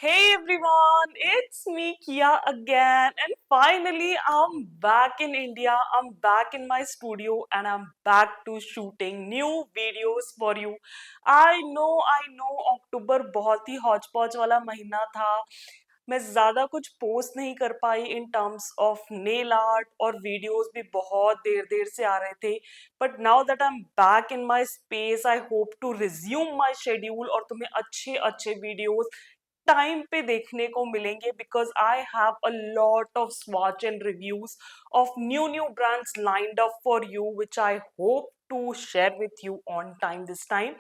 Hey everyone, it's me Kia again, and finally I'm back in India. I'm back in my studio and I'm back to shooting new videos for you. I know अक्टूबर बहुत ही हौच पौच वाला महीना था. मैं ज़्यादा कुछ post नहीं कर पाई in terms of nail art और वीडियोस भी बहुत देर देर से आ रहे थे. But now that I am back in my space I hope to resume my schedule और तुम्हें अच्छे अच्छे वीडियोस टाइम पे देखने को मिलेंगे because I have a lot of swatch and reviews of new brands lined up for you which I hope to share with you on time this time.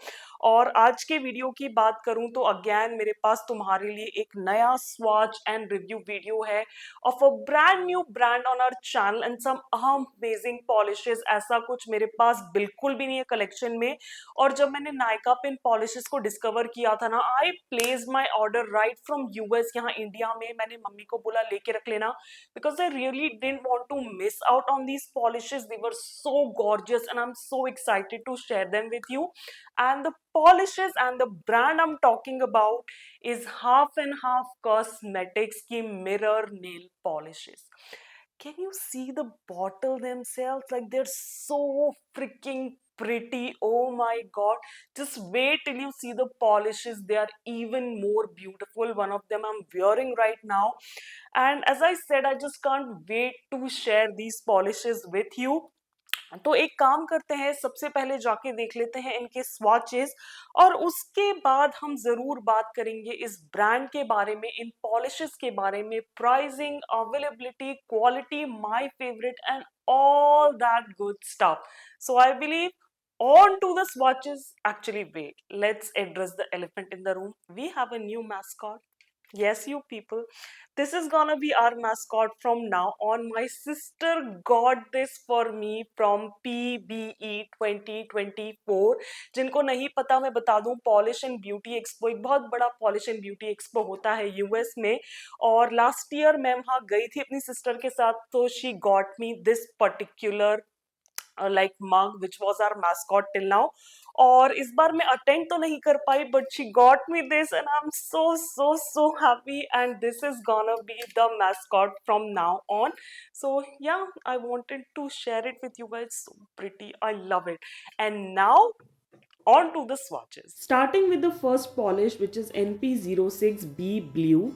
और आज के वीडियो की बात करूं तो अगेन मेरे पास तुम्हारे लिए एक नया स्वॉच एंड रिव्यू वीडियो है of a brand new brand on our channel and some amazing polishes. ऐसा कुछ मेरे पास बिल्कुल भी नहीं है कलेक्शन में. और जब मैंने नायका पिन पॉलिशेस को डिस्कवर किया था ना, I place my order right from US. यहाँ इंडिया में मैंने मम्मी को बोला लेके रख लेना because I really didn't want to miss out on these polishes. They were so gorgeous and I am so excited to share them with you. And the polishes and the brand I'm talking about is Half and Half Cosmetics की mirror nail polishes. Can you see the bottle themselves? Like they're so freaking pretty. Oh my god. Just wait till you see the polishes. They are even more beautiful. One of them I'm wearing right now. And as I said, I just can't wait to share these polishes with you. तो एक काम करते हैं, सबसे पहले जाके देख लेते हैं इनके स्वॉचेस और उसके बाद हम जरूर बात करेंगे इस ब्रांड के बारे में, इन पॉलिशेस के बारे में, pricing, availability, quality, my favourite and all that good stuff. So I believe on to the swatches. Actually, wait, let's address the elephant in the room. We have a new mascot. Yes, you people. This is gonna be our mascot from now on. My sister got this for me from PBE 2024. जिनको नहीं पता मैं बता दूं, polish and beauty expo एक बहुत बड़ा polish and beauty expo होता है यूएस में. और लास्ट ईयर मैं वहाँ गई थी अपनी सिस्टर के साथ, तो she got me this particular like mug which was our mascot till now. और इस बार मैं अटेंड तो नहीं कर पाई but she got me this and I am so happy and this is gonna be the mascot from now on. So yeah, I wanted to share it with you guys. So pretty, I love it. And now on to the swatches. Starting with the first polish which is NP06B Blue.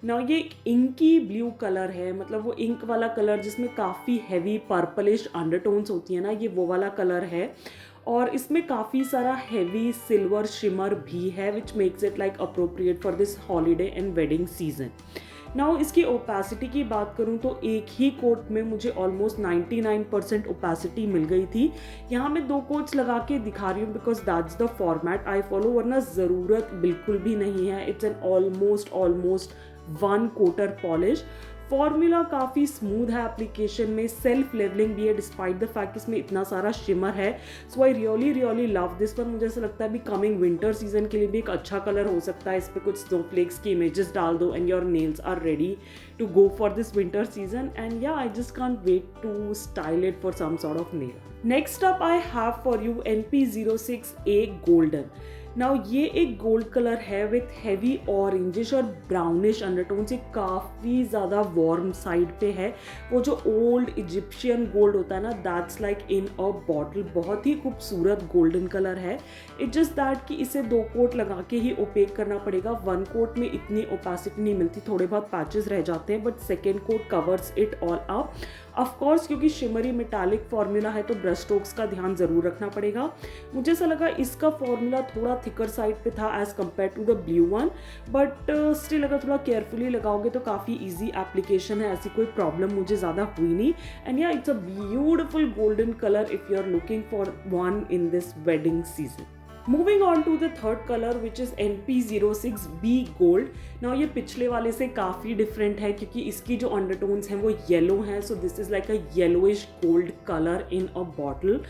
Now ये एक inky blue colour है, मतलब वो ink वाला colour जिसमें काफ़ी heavy purplish undertones होती है ना, ये वो वाला कलर है. और इसमें काफ़ी सारा हैवी सिल्वर शिमर भी है विच makes it like appropriate for this holiday and wedding season. Now इसकी ओपेसिटी की बात करूं तो एक ही कोट में मुझे ऑलमोस्ट 99% ओपेसिटी मिल गई थी. यहाँ मैं 2 कोट्स लगा के दिखा रही हूँ because that's the format I follow, वरना ज़रूरत बिल्कुल भी नहीं है. It's an almost 1 coater polish. Formula काफ़ी स्मूथ है एप्लीकेशन में, सेल्फ लेवलिंग भी है डिस्पाइट द फैक्ट इसमें इतना सारा शिमर है. So I really love this one. मुझे ऐसा लगता है अभी कमिंग विंटर सीजन के लिए भी एक अच्छा कलर हो सकता है. इस पर कुछ स्नोफ्लेक्स की इमेजेस डाल दो and your nails are ready to go for this winter season. And yeah, I just can't wait to style it for some sort of nail. Next up I have for you NP06A Golden. Now ये एक gold colour है with heavy orangish और brownish undertone से, काफ़ी ज़्यादा warm side पे है. वो जो ओल्ड इजिप्शियन गोल्ड होता है ना, that's like in a bottle. बहुत ही खूबसूरत गोल्डन कलर है. इट्स जस्ट दैट कि इसे 2 कोट लगा के ही ओपेक करना पड़ेगा. 1 कोट में इतनी ओपेसिटी नहीं मिलती, थोड़े बहुत पैचेस रह जाते हैं, but second coat covers it all up. Of course क्योंकि शिमरी मेटालिक फॉर्मूला है तो ब्रश स्ट्रोक्स का ध्यान ज़रूर रखना पड़ेगा. मुझे ऐसा लगा इसका फॉर्मूला थोड़ा थिकर साइड पे था as compare to the blue one, but still अगर थोड़ा केयरफुली लगाओगे तो काफ़ी ईजी एप्लीकेशन है, ऐसी कोई प्रॉब्लम मुझे ज़्यादा हुई नहीं. And yeah it's a beautiful golden colour if you are looking for one in this wedding season. Moving on to the third colour which is NP06B gold. Now ये पिछले वाले से काफ़ी डिफरेंट है क्योंकि इसकी जो अंडरटोन्स हैं वो येलो हैं. So this is like a yellowish gold colour in a bottle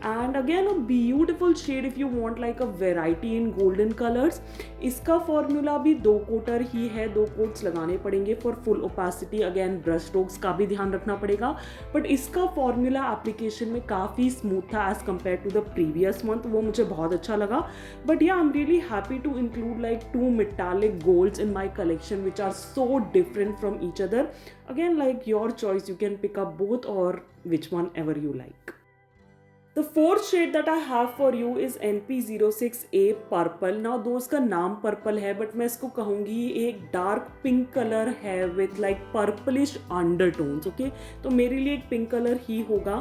and again a beautiful shade if you want like a variety in golden colours. इसका फॉर्मूला भी 2 कोटर ही है, 2 कोट्स लगाने पड़ेंगे for full opacity. Again brush strokes का भी ध्यान रखना पड़ेगा, बट इसका फॉर्मूला एप्लीकेशन में काफ़ी स्मूथ था as compare to the previous month. वो मुझे बहुत अच्छा लगा. But yeah, I'm really happy to include like two metallic golds in my collection which are so different from each other. Again, like your choice, you can pick up both or which one ever you like. The fourth shade that I have for you is NP06A Purple. Now दोस्त का नाम purple है but मैं इसको कहूँगी एक dark pink colour है with like purplish undertones. Okay, तो मेरे लिए एक पिंक कलर ही होगा.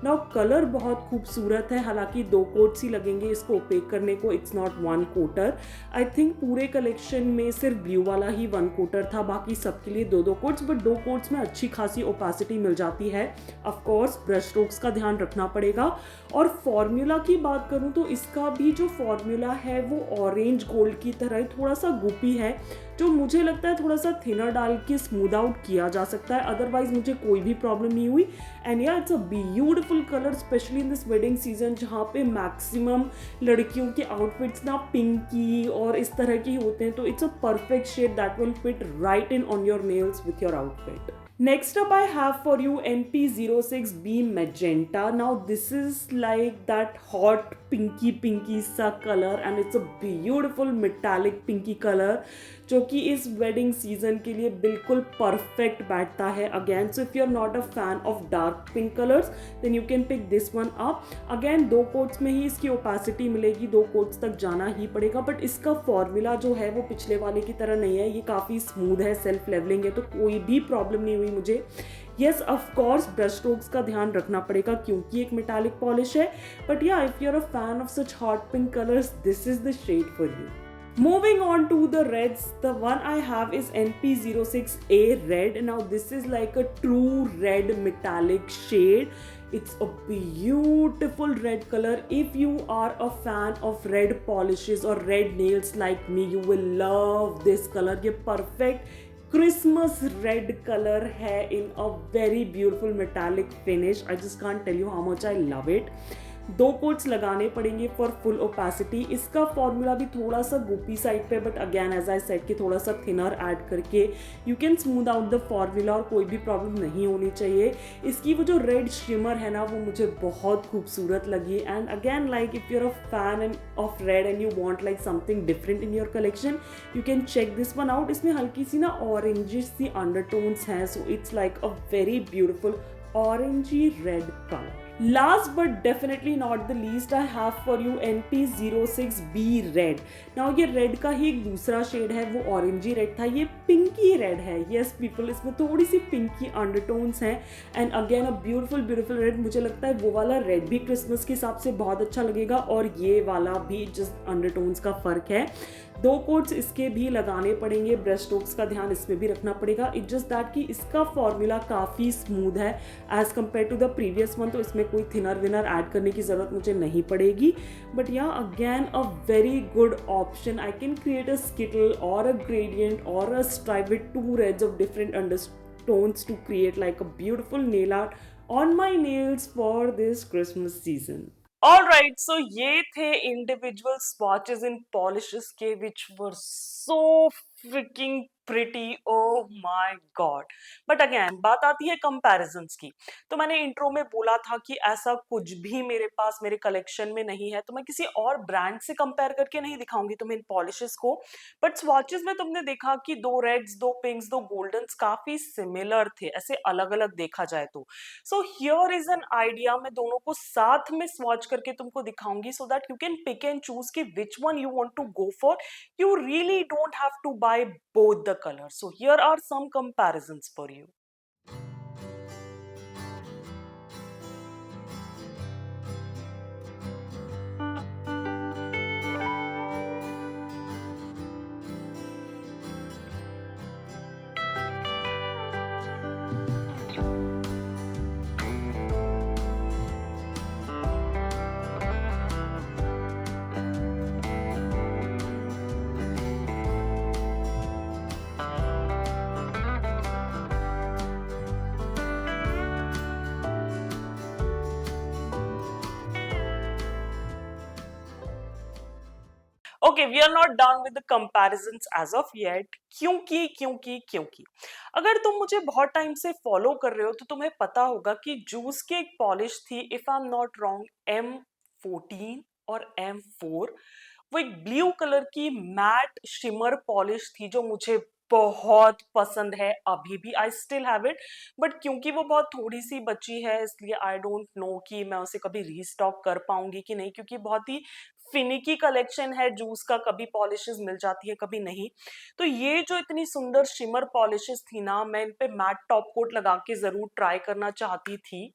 नाउ कलर बहुत खूबसूरत है, हालांकि 2 कोट्स ही लगेंगे इसको ओपेक करने को. It's not 1 coater. I think पूरे कलेक्शन में सिर्फ ब्लू वाला ही 1 कोटर था, बाकी सबके लिए 2 कोट्स. बट 2 कोट्स में अच्छी खासी ओपेसिटी मिल जाती है. ऑफकोर्स ब्रश स्ट्रोक्स का ध्यान रखना पड़ेगा. और फॉर्मूला की बात करूं तो इसका भी जो फॉर्मूला है वो ऑरेंज गोल्ड की तरह थोड़ा सा गुपी है, जो मुझे लगता है थोड़ा सा थिनर डाल के स्मूथ आउट किया जा सकता है. अदरवाइज मुझे कोई भी प्रॉब्लम नहीं हुई. And yeah it's a beautiful colour specially in this wedding season, जहाँ पे मैक्सिमम लड़कियों के आउटफिट्स ना पिंकी और इस तरह के होते हैं. तो it's a perfect shade that will fit right in on your nails with your outfit. Next up I have for you NP06B Magenta. Now this is like that hot pinky सा color and it's a beautiful metallic pinky color जो कि इस wedding season के लिए बिल्कुल perfect बैठता है. Again, so if you're not a fan of dark pink colors then you can pick this one up. Again 2 quotes में ही इसकी opacity मिलेगी, 2 कोट्स तक जाना ही पड़ेगा. बट इसका फॉर्मूला जो है वो पिछले वाले की तरह नहीं है, ये काफ़ी स्मूथ है, सेल्फ लेवलिंग है, तो कोई भी प्रॉब्लम नहीं हुई मुझे. Yes of course brush strokes का ध्यान रखना पड़ेगा क्योंकि एक मेटालिक पॉलिश है. But yeah if you are a fan of such hot pink colours this is the shade for you. Moving on to the reds, the one I have is NP06A Red. Now this is like a true red metallic shade. It's a beautiful red color. If you are a fan of red polishes or red nails like me, you will love this color. ये perfect Christmas red color है in a very beautiful metallic finish. I just can't tell you how much I love it. 2 coats लगाने पड़ेंगे for full opacity. इसका formula भी थोड़ा सा goopy side पे, but again as I said कि थोड़ा सा थिनर ऐड करके you can smooth out the formula और कोई भी प्रॉब्लम नहीं होनी चाहिए. इसकी वो जो रेड शिमर है ना वो मुझे बहुत खूबसूरत लगी. And again like if you are a fan of red and you want like something different in your collection you can check this one out. इसमें हल्की सी ना ऑरेंजिश सी अंडरटोन्स हैं, so it's like a very beautiful orangey red color. Last but definitely not the least I have for you NP06B Red. Now ये red का ही एक दूसरा शेड है, वो ऑरेंजी रेड था, ये पिंकी रेड है. yes people, इसमें थोड़ी सी पिंकी अंडरटोन्स हैं and again a beautiful red. मुझे लगता है वो वाला रेड भी क्रिसमस के हिसाब से बहुत अच्छा लगेगा और ये वाला भी जस्ट अंडरटोन्स का फर्क है. 2 कोट्स इसके भी लगाने पड़ेंगे, ब्रश स्ट्रोक्स का ध्यान इसमें भी रखना पड़ेगा. इट जस्ट दैट कि इसका फॉर्मूला काफ़ी स्मूथ है as compare to the previous one, तो इसमें कोई थिनर विनर ऐड करने की ज़रूरत मुझे नहीं पड़ेगी. But yeah again a very good option. I can create a skittle और अ ग्रेडियंट और a stripe with 2 reds of different undertones to create like a beautiful nail art on my nails for this Christmas season. Alright, so ये थे individual swatches in polishes के which were so freaking pretty. Oh my god. But again बात आती है comparisons की. तो मैंने intro में बोला था कि ऐसा कुछ भी मेरे पास मेरे कलेक्शन में नहीं है, तो मैं किसी और ब्रांड से कंपेयर करके नहीं दिखाऊंगी तुम्हें इन पॉलिशेस को. बट स्वॉचेस में तुमने देखा कि 2 रेड्स 2 पिंक्स 2 गोल्डन्स काफी सिमिलर थे ऐसे अलग अलग देखा जाए तो. So here is an idea, मैं दोनों को साथ में स्वॉच करके तुमको दिखाऊंगी so that you can pick and choose कि which one you want to go for. You really don't have to buy both the colors. So here are some comparisons for you. Okay, we are not done with the comparisons as of yet. क्योंकि अगर तुम मुझे बहुत time से follow कर रहे हो तो तुम्हें पता होगा कि जूस की एक पॉलिश थी, if I am not wrong, M14 और M4, वो एक ब्लू कलर की मैट शिमर पॉलिश थी जो मुझे बहुत पसंद है अभी भी। I still have it, but क्योंकि वो बहुत थोड़ी सी बची है इसलिए आई डोंट नो कि मैं उसे कभी रीस्टॉक कर पाऊंगी कि नहीं, क्योंकि बहुत ही फिनिकी कलेक्शन है जूस का, कभी पॉलिशेस मिल जाती है कभी नहीं। तो ये जो इतनी सुंदर शिमर पॉलिशेस थी ना, मैं इन पे मैट टॉप कोट लगा के जरूर ट्राई करना चाहती थी,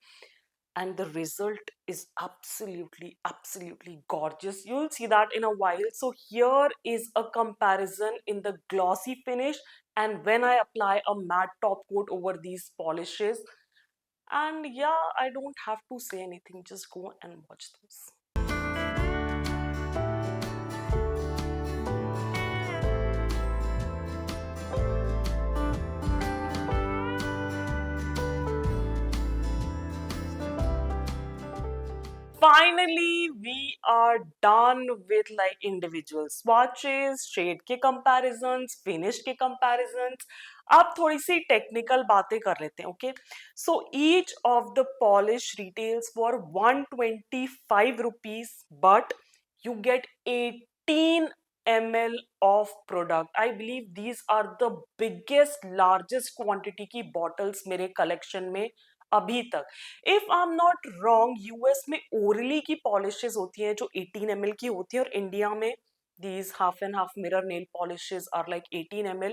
and the result is absolutely gorgeous. You'll see that in a while. So here is a comparison in the glossy finish and when I apply a matte top coat over these polishes. And yeah, I don't have to say anything, just go and watch this. Finally, we are done with like individual swatches, shade के comparisons, finish के comparisons. अब थोड़ी सी technical बातें कर लेते हैं, okay? So each of the polish retails for 125 rupees, but you get 18 ml of product. I believe these are the biggest, largest quantity की bottles मेरे collection में अभी तक। If I am not wrong, US में orally की polishes होती हैं जो 18 ml की होती है, और इंडिया में these half and half mirror nail polishes are like 18 ml,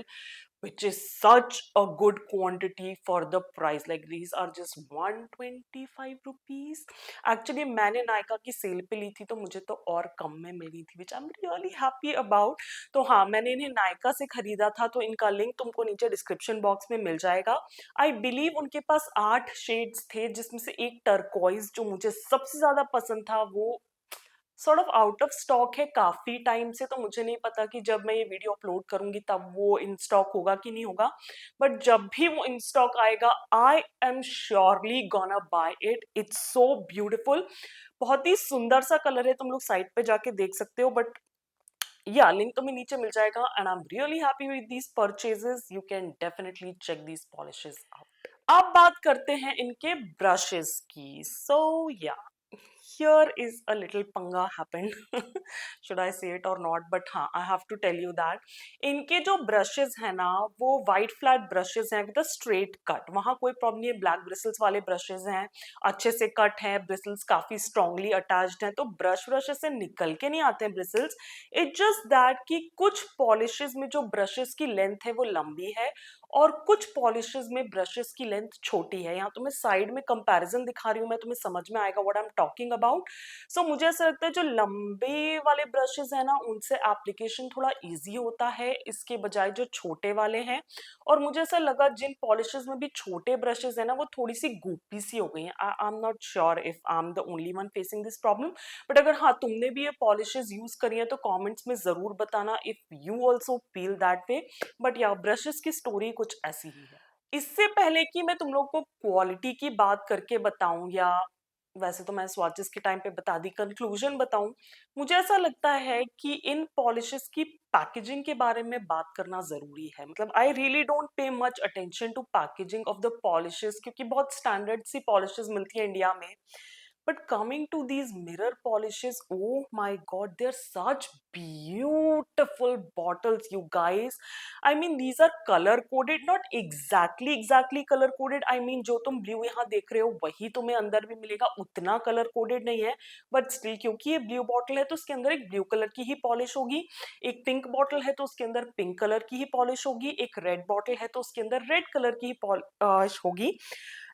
which is such a good quantity for the price. Like these are just 125 rupees. Actually मैंने नायका की सेल पे ली थी तो मुझे तो और कम में मिली थी, which I'm really happy about. तो हाँ, मैंने इन्हें नायका से खरीदा था, तो इनका लिंक तुमको नीचे डिस्क्रिप्शन बॉक्स में मिल जाएगा। आई बिलीव उनके पास 8 शेड्स थे, जिसमें से एक टर्कोइज जो मुझे सबसे ज्यादा पसंद था वो sort of out of stock है काफी टाइम से। तो मुझे नहीं पता कि जब मैं ये वीडियो अपलोड करूंगी तब वो इन स्टॉक होगा कि नहीं होगा, बट जब भी वो इन स्टॉक आएगा I am surely gonna buy it. It's so beautiful, बहुत ही सुंदर सा कलर है, तुम लोग साइट पे जाके देख सकते हो, बट या लिंक तुम्हें नीचे मिल जाएगा। And I am really happy with these purchases, you can definitely check these polishes out. अब बात करते हैं इनके ब्रशेस की। सो या here is a little पंगा happened. should I say it or not, but हाँ, I have to tell you that इनके जो ब्रशेस हैं ना, वो वाइट फ्लैट ब्रशेस हैं विद अ स्ट्रेट कट। वहाँ कोई प्रॉब्लम नहीं है, ब्लैक ब्रिसल्स वाले ब्रशेस हैं, अच्छे से कट हैं, ब्रिसल्स काफी स्ट्रांगली अटैच्ड हैं, तो ब्रशेस से निकल के नहीं आते हैं ब्रिसल्स। इट जस्ट दैट कि कुछ पॉलिशेस में जो ब्रशेस की लेंथ है वो लंबी है, और कुछ पॉलिशेस में ब्रशेस की लेंथ छोटी है। यहाँ तो मैं साइड में कंपैरिजन दिखा रही हूँ, मैं तुम्हें समझ में आएगा what I am talking about. So मुझे ऐसा लगता है जो लंबे वाले ब्रशेस है ना, उनसे एप्लीकेशन थोड़ा इजी होता है इसके बजाय जो छोटे वाले हैं। और मुझे ऐसा लगा जिन पॉलिशेस में भी छोटे ब्रशेस है ना, वो थोड़ी सी गोपी सी हो गई हैं। I am not sure if I am the only one facing this problem, but अगर हाँ तुमने भी ये पॉलिशेस यूज करी है तो कमेंट्स में जरूर बताना if you also feel that way. But या ब्रशेस की स्टोरी कुछ ऐसी ही है। इससे पहले कि मैं तुम लोग को क्वालिटी की बात करके बताऊं, या वैसे तो मैं स्वॉचेस के टाइम पे बता दी, कंक्लूजन बताऊं, मुझे ऐसा लगता है कि इन पॉलिशेस की पैकेजिंग के बारे में बात करना जरूरी है। मतलब I really don't pay much attention to packaging of the polishes, क्योंकि बहुत स्टैंडर्ड सी पॉलिशेस मिलती है इंडिया में। But coming to these mirror polishes, oh my god, they're such beautiful bottles, you guys. I mean, these are color coded, not exactly color coded. I mean, जो तुम blue यहाँ देख रहे हो वही तुम्हें अंदर भी मिलेगा, उतना कलर कोडेड नहीं है, बट स्टिल क्योंकि ये ब्लू बॉटल है तो उसके अंदर एक ब्लू कलर की ही पॉलिश होगी, एक पिंक बॉटल है तो उसके अंदर पिंक कलर की ही पॉलिश होगी, एक रेड बॉटल है तो उसके अंदर रेड कलर की ही पॉलिश होगी।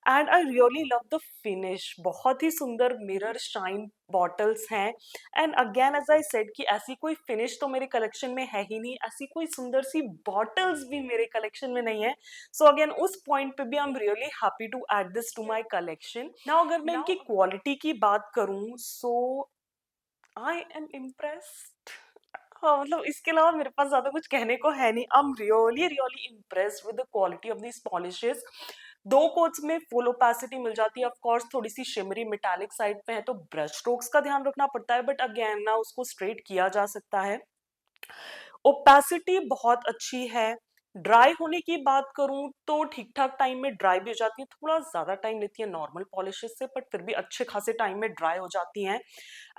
And I really love the finish, बहुत ही सुंदर मिरर शाइन बॉटल्स हैं। And again as I said कि ऐसी कोई फिनिश तो मेरे कलेक्शन में है ही नहीं, ऐसी कोई सुंदर सी बॉटल्स भी मेरे कलेक्शन में नहीं है। सो अगेन उस पॉइंट पे भी I am really happy to add this to my collection. Now अगर मैं इनकी क्वालिटी की बात करूं, सो आई एम इम्प्रेस्ड। हाँ, मतलब इसके अलावा मेरे पास ज्यादा कुछ कहने को है नहीं। आई am really impressed with the quality of these polishes. दो कोट्स में फुल ओपेसिटी मिल जाती है, ऑफ कोर्स थोड़ी सी शिमरी मेटालिक साइड पे है तो ब्रश स्ट्रोक्स का ध्यान रखना पड़ता है, बट अगेन ना उसको स्ट्रेट किया जा सकता है। ओपेसिटी बहुत अच्छी है, ड्राई होने की बात करूँ तो ठीक-ठाक टाइम में ड्राई भी हो जाती है, थोड़ा ज़्यादा टाइम लेती है नॉर्मल पॉलिशेज़ से, बट फिर भी अच्छे खासे टाइम में ड्राई हो जाती हैं।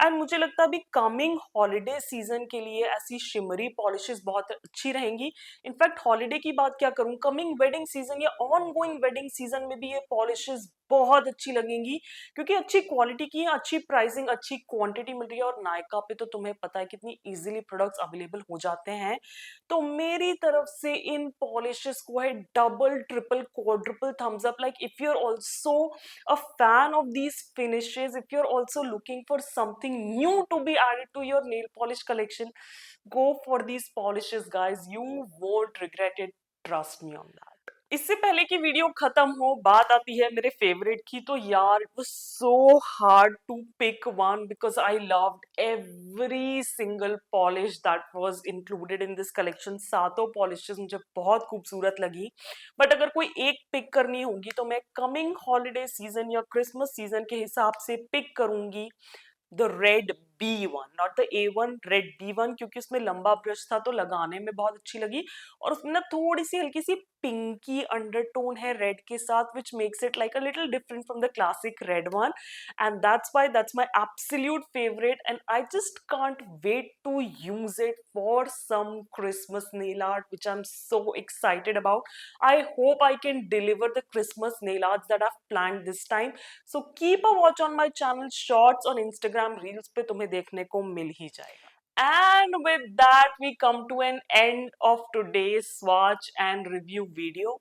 एंड मुझे लगता है अभी कमिंग हॉलिडे सीज़न के लिए ऐसी शिमरी पॉलिशेज़ बहुत अच्छी रहेंगी। इनफैक्ट हॉलिडे की बात क्या करूँ, कमिंग वेडिंग सीज़न या ऑनगोइंग वेडिंग सीज़न में भी ये पॉलिशेज़ बहुत अच्छी लगेंगी, क्योंकि अच्छी क्वालिटी की है, अच्छी प्राइसिंग, अच्छी क्वांटिटी मिल रही है और नायका पे तो तुम्हें पता है कितनी ईज़िली प्रोडक्ट्स अवेलेबल हो जाते हैं। तो मेरी तरफ से इन पॉलिशेस को है double triple quadruple thumbs up. Like if you are also a fan of these finishes, if you are also looking for something new to be added to your nail polish collection, go for these polishes guys, you won't regret it, trust me on that। इससे पहले कि video खत्म हो, बात आती है मेरे favourite की। तो यार it was so hard to pick one because I loved every single polish that was included in this collection. सातों पॉलिशेस मुझे बहुत खूबसूरत लगी, बट अगर कोई एक पिक करनी होगी तो मैं कमिंग हॉलीडे सीजन या क्रिसमस सीजन के हिसाब से पिक करूंगी the red B1, not the A1, red B1, क्योंकि उसमें लंबा ब्रश था तो लगाने में बहुत अच्छी लगी। और उसमें ना थोड़ी सी हल्की सी पिंकी अंडरटोन है रेड के साथ, which makes it like a little different from the classic red one, and that's why that's my absolute favourite and I just can't wait to use it for some Christmas nail art which I'm so excited about. I hope I can deliver the Christmas nail arts that I've planned this time. So keep a watch on my channel, shorts on Instagram reels पे तुम्हें देखने को मिल ही जाएगा। And with that we come to an end of today's swatch and review video.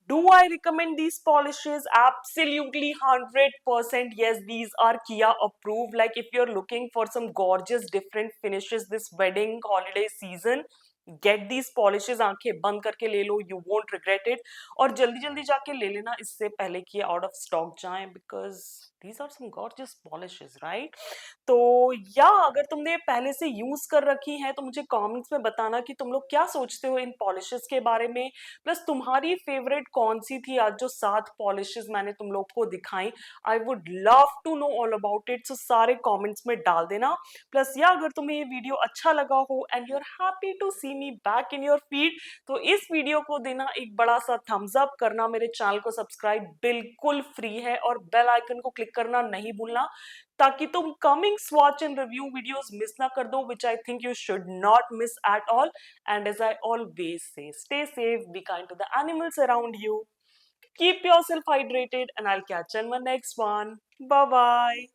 Do I recommend these polishes? Absolutely 100% yes, these are Kia approved. Like if you're looking for some gorgeous different finishes this wedding holiday season, get these polishes, आंखें बंद करके ले लो, you won't regret it। और जल्दी जल्दी जाके ले लेना इससे पहले कि आउट ऑफ स्टॉक जाएं, because these are some gorgeous polishes, right? तो या अगर तुमने पहले से यूज कर रखी है तो मुझे कमेंट्स में बताना कि तुम लोग क्या सोचते हो इन पॉलिशेस के बारे में, प्लस तुम्हारी फेवरेट कौन सी थी आज जो 7 पॉलिशेस मैंने तुम लोग को दिखाई। I would love to know all about it, so सारे कमेंट्स में डाल देना। प्लस या अगर तुम्हें ये वीडियो अच्छा लगा हो and you are happy to see me back in your feed, तो इस वीडियो को देना एक बड़ा सा थम्स अप, करना मेरे चैनल को सब्सक्राइब बिल्कुल फ्री है, और बेल आइकन को क्लिक करना नहीं भूलना, ताकि तुम coming swatch and review videos miss ना कर दो, which I think you should not miss at all. And as I always say, stay safe, be kind to the animals around you, keep yourself hydrated, and I'll catch you in my next one. Bye bye.